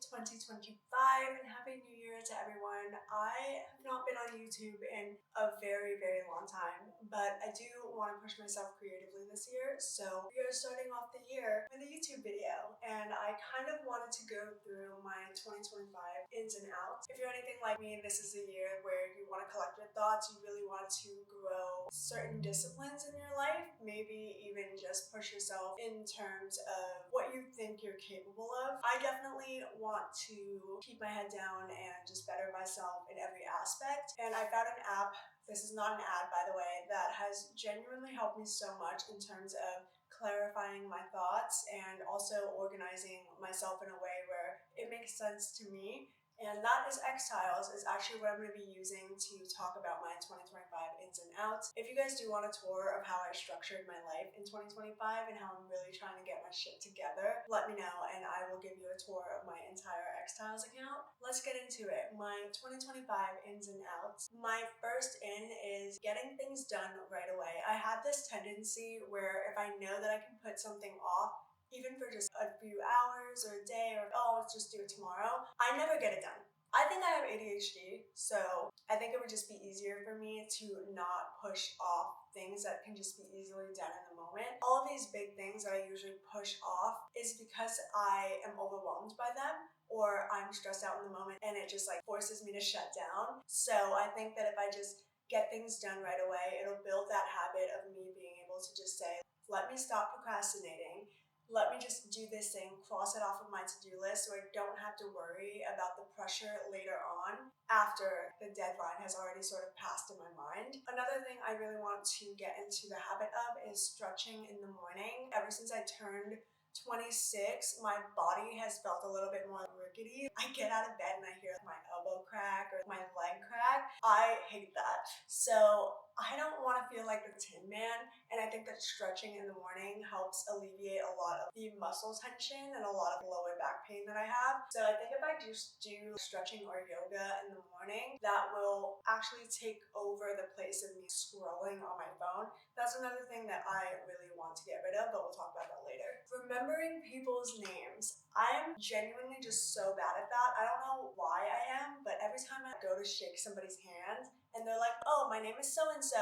2025 and Happy New Year to everyone. I have not been on YouTube in a very long time, but I do want to push myself creatively this year. So we are starting off the year with a YouTube video, and I kind of wanted to go through my 2025 ins and outs. If you're anything like me, this is a year where you want to collect your thoughts, you really want to grow certain disciplines in your life, maybe even just push yourself in terms of what you think you're capable of. I definitely want to keep my head down and just better myself in every aspect. And I found an app, this is not an ad by the way, that has genuinely helped me so much in terms of clarifying my thoughts and also organizing myself in a way where it makes sense to me. And that is X-Tiles, is actually what I'm going to be using to talk about my 2025 ins and outs. If you guys do want a tour of how I structured my life in 2025 and how I'm really trying to get my shit together, let me know and I will give you a tour of my entire X-Tiles account. Let's get into it. My 2025 ins and outs. My first in is getting things done right away. I have this tendency where if I know that I can put something off, even for just a few hours or a day, or let's just do it tomorrow, I never get it done. I think I have ADHD, so I think it would just be easier for me to not push off things that can just be easily done in the moment. All of these big things that I usually push off is because I am overwhelmed by them, or I'm stressed out in the moment and it just forces me to shut down. So I think that if I just get things done right away, it'll build that habit of me being able to just say, let me stop procrastinating. Let me just do this thing, cross it off of my to-do list so I don't have to worry about the pressure later on after the deadline has already sort of passed in my mind. Another thing I really want to get into the habit of is stretching in the morning. Ever since I turned 26, my body has felt a little bit more rickety. I get out of bed and I hear my elbow crack or my leg crack. I hate that. So I don't want to feel like the Tin Man, and I think that stretching in the morning helps alleviate a lot of the muscle tension and a lot of lower back pain that I have. So I think if I just do stretching or yoga in the morning, that will actually take over the place of me scrolling on my phone. That's another thing that I really want to get rid of, but we'll talk about that later. Remembering people's names. I am genuinely just so bad at that. I don't know why I am, but every time I go to shake somebody's hand and they're like, oh, my name is so-and-so,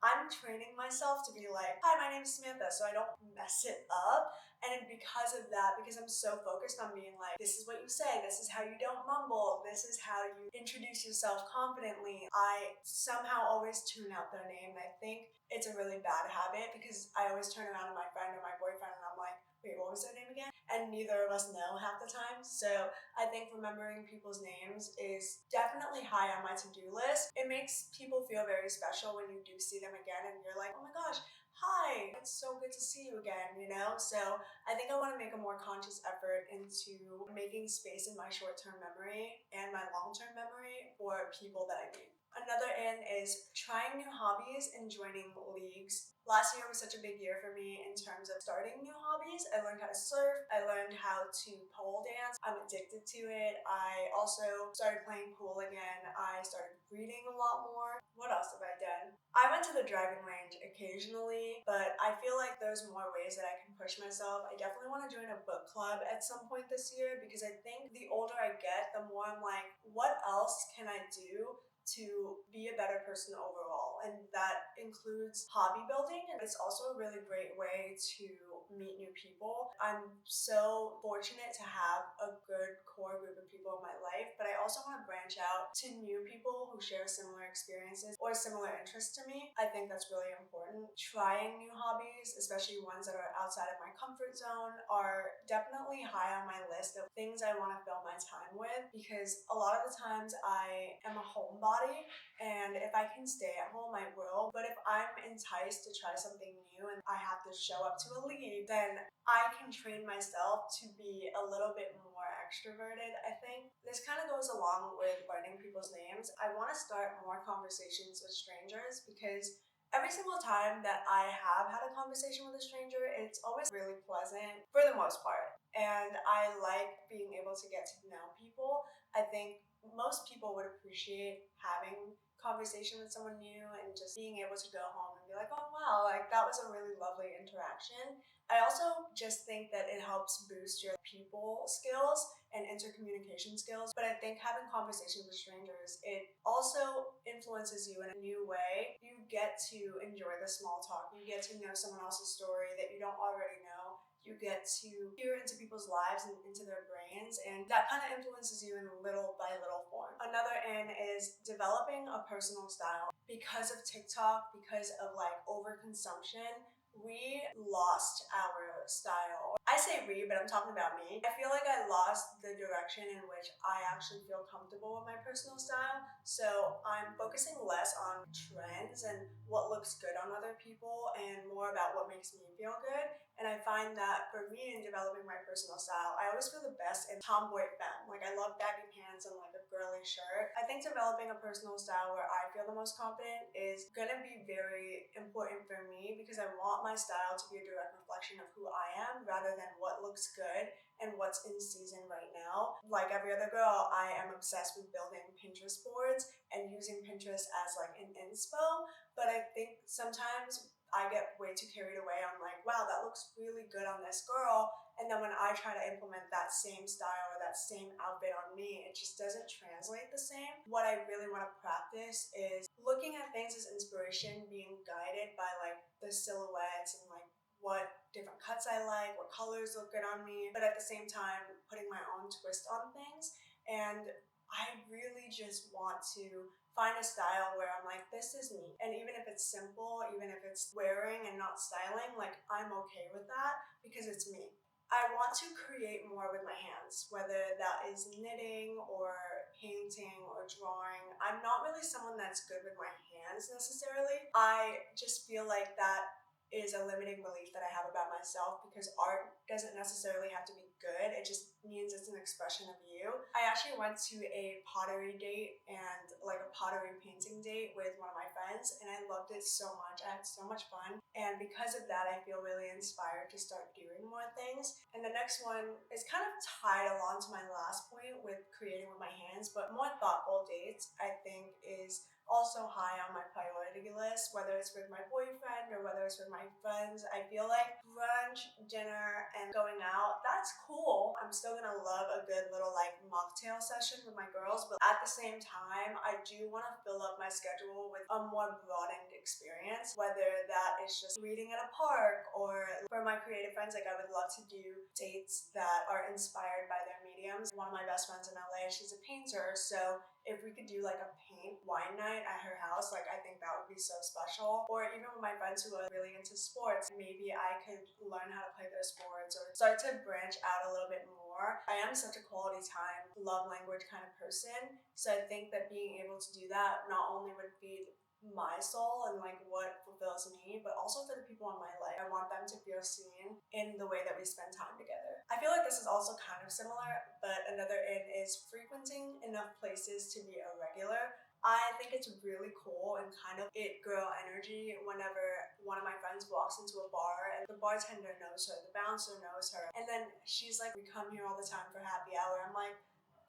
I'm training myself to be like, hi, my name is Samantha, so I don't mess it up. And because of that, because I'm so focused on being like, this is what you say, this is how you don't mumble, this is how you introduce yourself confidently, I somehow always tune out their name. And I think it's a really bad habit because I always turn around to my friend or my boyfriend and I'm like, wait, what was their name again? And neither of us know half the time. So I think remembering people's names is definitely high on my to-do list. It makes people feel very special when you do see them again and you're like, oh my gosh, hi, it's so good to see you again, you know? So I think I want to make a more conscious effort into making space in my short-term memory and my long-term memory for people that I meet. Another in is trying new hobbies and joining leagues. Last year was such a big year for me in terms of starting new hobbies. I learned how to surf. I learned how to pole dance. I'm addicted to it. I also started playing pool again. I started reading a lot more. What else have I done? I went to the driving range occasionally, but I feel like there's more ways that I can push myself. I definitely want to join a book club at some point this year because I think the older I get, the more I'm like, what else can I do to be a better person overall? And that includes hobby building, and it's also a really great way to meet new people. I'm so fortunate to have a good core group of people in my life, but I also want to branch out to new people who share similar experiences or similar interests to me. I think that's really important. Trying new hobbies, especially ones that are outside of my comfort zone, are definitely high on my list of things I want to fill my time with, because a lot of the times I am a homebody, and if I can stay at home, I will. But if I'm enticed to try something new and I have to show up to a league, then I can train myself to be a little bit more extroverted, I think. This kind of goes along with learning people's names. I want to start more conversations with strangers because every single time that I have had a conversation with a stranger, it's always really pleasant for the most part. and I like being able to get to know people. I think most people would appreciate having conversation with someone new and just being able to go home and be like, oh wow, like that was a really lovely interaction. I also just think that it helps boost your people skills and intercommunication skills. But I think having conversations with strangers, it also influences you in a new way. You get to enjoy the small talk. You get to know someone else's story that you don't already know. You get to peer into people's lives and into their brains, and that kind of influences you in little by little form. Another in is developing a personal style. Because of TikTok, because of like overconsumption, we lost our style. I say we, but I'm talking about me. I feel like I lost the direction in which I actually feel comfortable with my personal style. So I'm focusing less on trends and what looks good on other people and more about what makes me feel good. And I find that for me in developing my personal style, I always feel the best in tomboy femme. Like I love baggy pants and like a girly shirt. I think developing a personal style where I feel the most confident is gonna be very important for me because I want my style to be a direct reflection of who I am rather than what looks good and what's in season right now. Like every other girl, I am obsessed with building Pinterest boards and using Pinterest as like an inspo. But I think sometimes I get way too carried away on like, wow, that looks really good on this girl. And then when I try to implement that same style or that same outfit on me, it just doesn't translate the same. What I really want to practice is looking at things as inspiration, being guided by like the silhouettes and like what different cuts I like, what colors look good on me, but at the same time, putting my own twist on things. And I really just want to find a style where I'm like, this is me. And even if it's simple, even if it's wearing and not styling, like I'm okay with that because it's me. I want to create more with my hands, whether that is knitting or painting or drawing. I'm not really someone that's good with my hands necessarily. I just feel like that is a limiting belief that I have about myself because art doesn't necessarily have to be good. It just means it's an expression of you. I actually went to a pottery date and like a pottery painting date with one of my friends and I loved it so much. I had so much fun. And because of that, I feel really inspired to start doing more things. And the next one is kind of tied along to my last point with creating with my hands, but more thoughtful dates, I think, is also high on my priority list, whether it's with my boyfriend or whether it's with my friends. I feel like brunch, dinner, and going out, that's cool. I'm still gonna love a good little like mocktail session with my girls, but at the same time, I do want to fill up my schedule with a more broadened experience, whether that is just reading at a park or for my creative friends, like I would love to do dates that are inspired by their mediums. One of my best friends in LA, she's a painter, so if we could do like a paint wine night at her house, like I think that would be so special. Or even with my friends who are really into sports, maybe I could learn how to play their sports or start to branch out a little bit more. I am such a quality time, love language kind of person. So I think that being able to do that not only would feed my soul and like what fulfills me, but also for the people in my life. I want them to feel seen in the way that we spend time together. I feel like this is also kind of similar, but another in is frequenting enough places to be a regular. I think it's really cool and kind of it girl energy whenever one of my friends walks into a bar and the bartender knows her, the bouncer knows her, and then she's like, we come here all the time for happy hour. I'm like,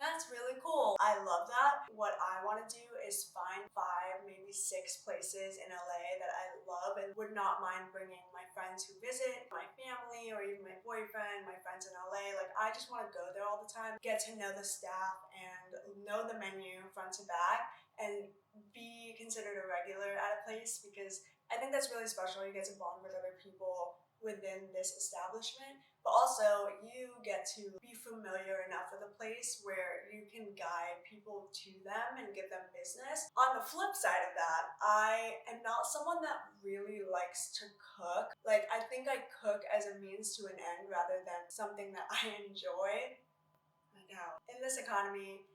that's really cool. I love that. What I want to do is find 5, maybe 6 places in LA that I love and would not mind bringing my friends who visit, my family, or even my boyfriend, my friends in LA. Like, I just want to go there all the time, get to know the staff and know the menu front to back and be considered a regular at a place because I think that's really special. You get to bond with other people within this establishment, but also you get to be familiar enough with a place where you can guide people to them and give them business. On the flip side of that, I am not someone that really likes to cook. Like, I think I cook as a means to an end rather than something that I enjoy. I know. In this economy,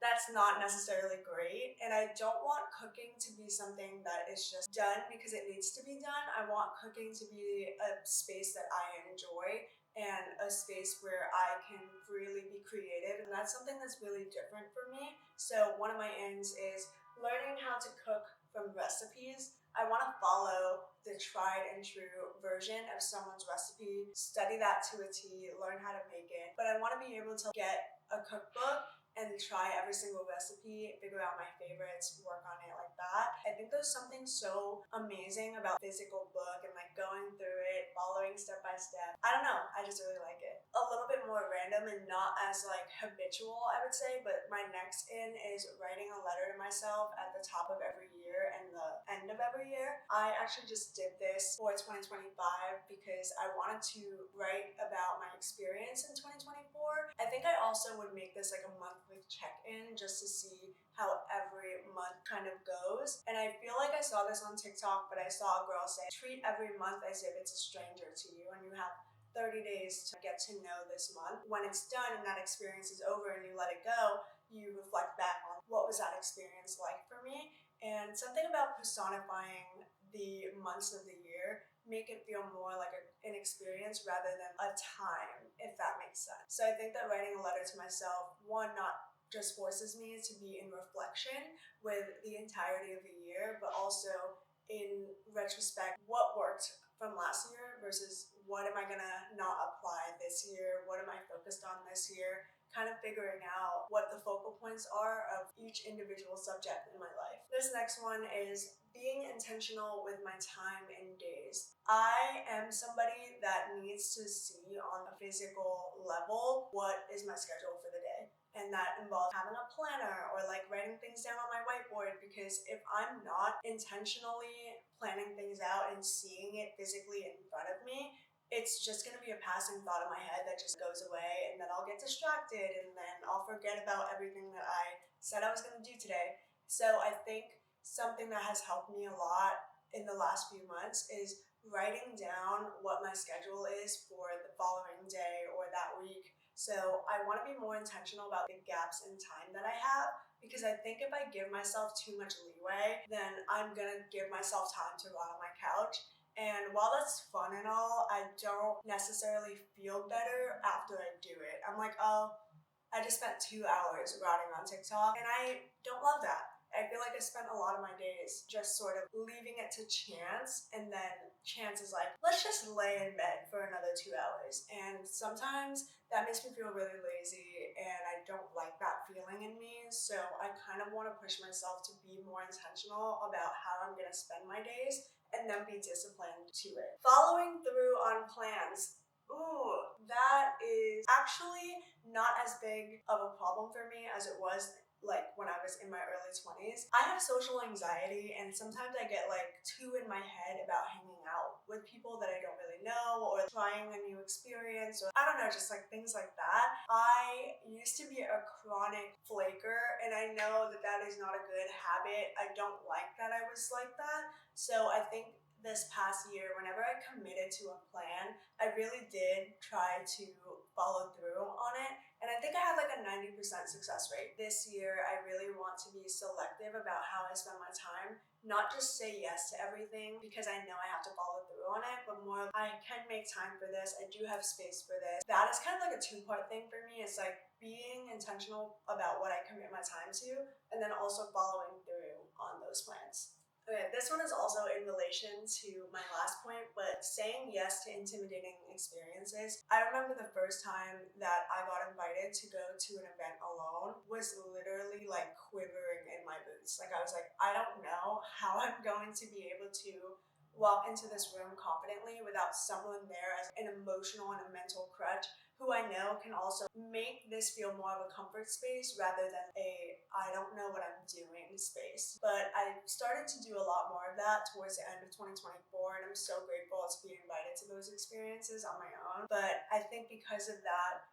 that's not necessarily great. And I don't want cooking to be something that is just done because it needs to be done. I want cooking to be a space that I enjoy and a space where I can really be creative. And that's something that's really different for me. So one of my ends is learning how to cook from recipes. I want to follow the tried and true version of someone's recipe, study that to a T, learn how to make it. But I want to be able to get a cookbook and try every single recipe, figure out my favorites, work on it like that. I think there's something so amazing about physical book and like going through it, following step by step. I don't know, I just really like it. A little bit more random and not as like habitual, I would say, but my next in is writing a letter to myself at the top of every year and the end of every year. I actually just did this for 2025 because I wanted to write about my experience in 2024. I think I also would make this like a monthly check-in just to see how every month kind of goes. And I feel like I saw this on TikTok, but I saw a girl say, treat every month as if it's a stranger to you and you have 30 days to get to know this month. When it's done and that experience is over and you let it go, you reflect back on what was that experience like for me. And something about personifying the months of the year make it feel more like an experience rather than a time, if that makes sense. So I think that writing a letter to myself, one, not just forces me to be in reflection with the entirety of the year, but also in retrospect, what worked from last year versus what am I gonna not apply this year? What am I focused on this year? Kind of figuring out what the focal points are of each individual subject in my life. This next one is being intentional with my time and days. I am somebody that needs to see on a physical level what is my schedule for the day. And that involves having a planner or like writing things down on my whiteboard, because if I'm not intentionally planning things out and seeing it physically in front of me, it's just going to be a passing thought in my head that just goes away, and then I'll get distracted and then I'll forget about everything that I said I was going to do today. So I think something that has helped me a lot in the last few months is writing down what my schedule is for the following day or that week. So I want to be more intentional about the gaps in time that I have, because I think if I give myself too much leeway, then I'm going to give myself time to rot on my couch. And while that's fun and all, I don't necessarily feel better after I do it. I'm like, oh, I just spent 2 hours rotting on TikTok, and I don't love that. I feel like I spent a lot of my days just sort of leaving it to chance, and then chance is like, let's just lay in bed for another 2 hours. And sometimes that makes me feel really lazy, and I don't like that feeling in me. So I kind of want to push myself to be more intentional about how I'm going to spend my days and then be disciplined to it. Following through on plans. Ooh, that is actually not as big of a problem for me as it was like when I was in my early 20s. I have social anxiety, and sometimes I get like too in my head about hanging out with people that I don't really know or trying a new experience, or I don't know, just like things like that. I used to be a chronic flaker, and I know that that is not a good habit. I don't like that I was like that. So I think this past year, whenever I committed to a plan, I really did try to follow through on it. And I think I had like a 90% success rate. This year, I really want to be selective about how I spend my time. Not just say yes to everything because I know I have to follow through on it, but more I can make time for this. I do have space for this. That is kind of like a two-part thing for me. It's like being intentional about what I commit my time to, and then also following through on those plans. Okay, this one is also in relation to my last point, but saying yes to intimidating experiences. I remember the first time that I got invited to go to an event alone was literally like quivering in my boots. Like I was like, I don't know how I'm going to be able to walk into this room confidently without someone there as an emotional and a mental crutch who I know can also make this feel more of a comfort space rather than a I don't know what I'm doing space. But I started to do a lot more of that towards the end of 2024, and I'm so grateful to be invited to those experiences on my own. But I think because of that,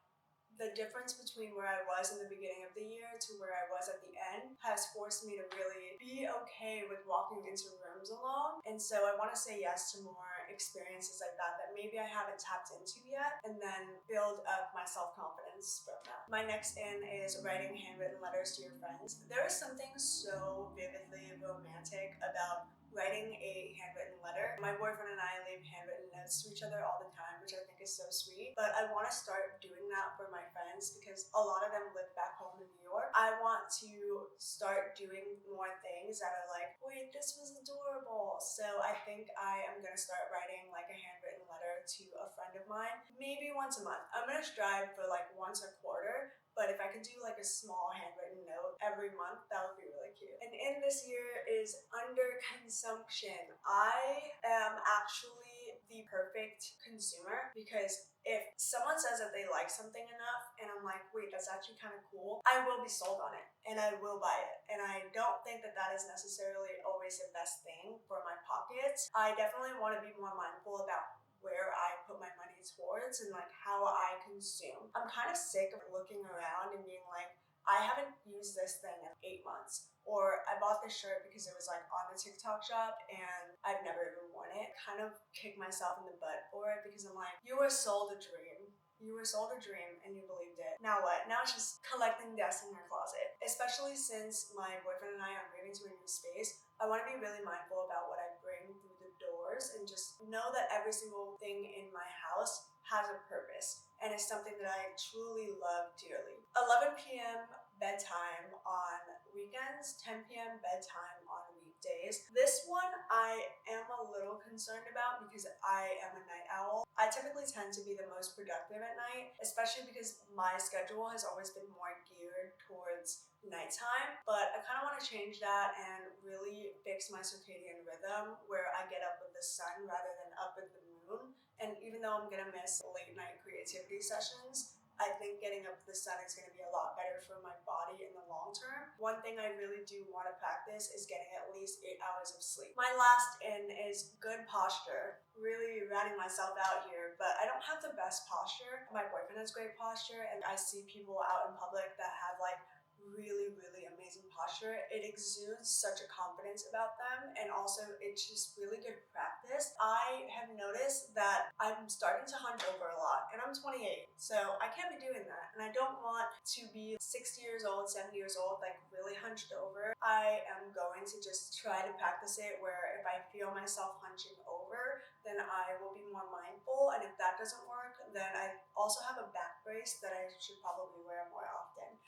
the difference between where I was in the beginning of the year to where I was at the end has forced me to really be okay with walking into rooms alone. And so I want to say yes to more experiences like that maybe I haven't tapped into yet, and then build up my self-confidence from that. My next in is writing handwritten letters to your friends. There is something so vividly romantic about writing a handwritten letter. My boyfriend and I leave handwritten notes to each other all the time, which I think is so sweet. But I want to start doing that for my friends because a lot of them live back home in New York. I want to start doing more things that are like, wait, this was adorable. So I think I am gonna start writing like a handwritten letter to a friend of mine, maybe once a month. I'm gonna strive for like once a quarter, but if I could do like a small handwritten note every month, that would be really cute. And in this year is underconsumption. I am actually the perfect consumer because if someone says that they like something enough and I'm like, wait, that's actually kind of cool, I will be sold on it and I will buy it. And I don't think that that is necessarily always the best thing for my pockets. I definitely want to be more mindful about where I put my money towards and like how I consume. I'm kind of sick of looking around and being like, I haven't used this thing in 8 months. Or I bought this shirt because it was like on the TikTok shop and I've never even worn it. Kind of kick myself in the butt for it because I'm like, you were sold a dream. You were sold a dream and you believed it. Now what? Now it's just collecting dust in your closet. Especially since my boyfriend and I are moving to a new space, I want to be really mindful about what I bring through the doors and just know that every single thing in my house has a purpose and is something that I truly love dearly. 11 p.m. bedtime on weekends, 10 p.m. bedtime on weekdays. This one I am a little concerned about because I am a night owl. I typically tend to be the most productive at night, especially because my schedule has always been more geared towards nighttime, but I kind of want to change that and really fix my circadian rhythm where I get up with the sun rather than up with the moon. And even though I'm gonna miss late night creativity sessions, I think getting up to the sun is going to be a lot better for my body in the long term. One thing I really do want to practice is getting at least 8 hours of sleep. My last in is good posture. Really ratting myself out here, but I don't have the best posture. My boyfriend has great posture, and I see people out in public that have like really, really amazing posture. It exudes such a confidence about them, and also it's just really good practice. I have noticed that I'm starting to hunch over a lot, and I'm 28, so I can't be doing that. And I don't want to be 60 years old, 70 years old, like really hunched over. I am going to just try to practice it where if I feel myself hunching over, then I will be more mindful. And if that doesn't work, then I also have a back brace that I should probably wear more often.